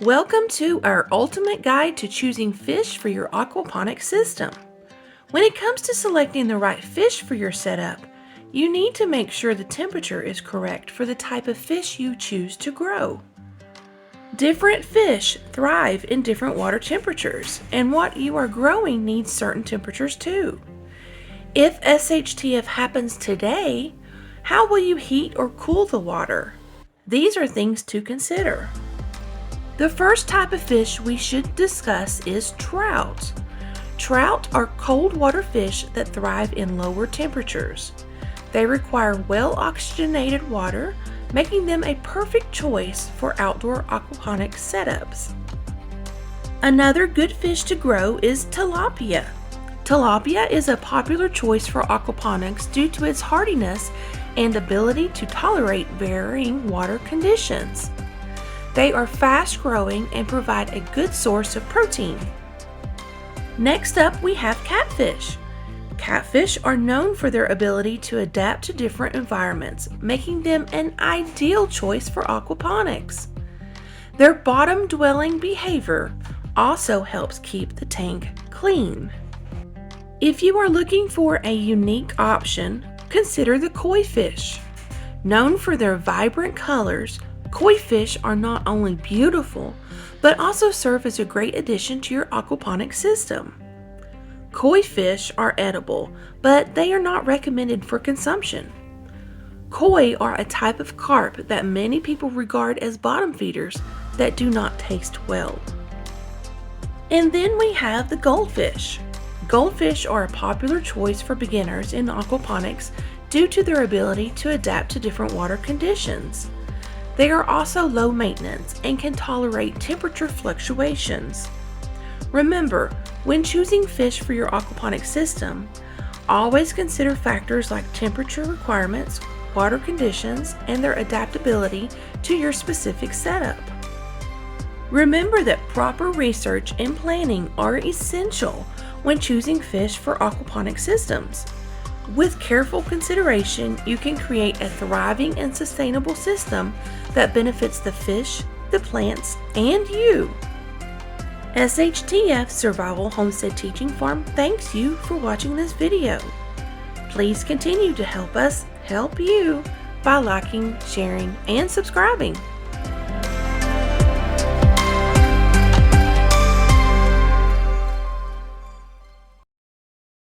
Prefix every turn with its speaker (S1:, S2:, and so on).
S1: Welcome to our ultimate guide to choosing fish for your aquaponic system. When it comes to selecting the right fish for your setup, you need to make sure the temperature is correct for the type of fish you choose to grow. Different fish thrive in different water temperatures, and what you are growing needs certain temperatures too. If SHTF happens today, how will you heat or cool the water? These are things to consider. The first type of fish we should discuss is trout. Trout are cold water fish that thrive in lower temperatures. They require well-oxygenated water, making them a perfect choice for outdoor aquaponic setups. Another good fish to grow is tilapia. Tilapia is a popular choice for aquaponics due to its hardiness and ability to tolerate varying water conditions. They are fast-growing and provide a good source of protein. Next up, we have catfish. Catfish are known for their ability to adapt to different environments, making them an ideal choice for aquaponics. Their bottom-dwelling behavior also helps keep the tank clean. If you are looking for a unique option, consider the koi fish. Known for their vibrant colors, koi fish are not only beautiful, but also serve as a great addition to your aquaponic system. Koi fish are edible, but they are not recommended for consumption. Koi are a type of carp that many people regard as bottom feeders that do not taste well. And then we have the goldfish. Goldfish are a popular choice for beginners in aquaponics due to their ability to adapt to different water conditions. They are also low maintenance and can tolerate temperature fluctuations. Remember, when choosing fish for your aquaponic system, always consider factors like temperature requirements, water conditions, and their adaptability to your specific setup. Remember that proper research and planning are essential when choosing fish for aquaponic systems. With careful consideration, you can create a thriving and sustainable system that benefits the fish, the plants, and you. SHTF Survival Homestead Teaching Farm thanks you for watching this video. Please continue to help us help you by liking, sharing, and subscribing.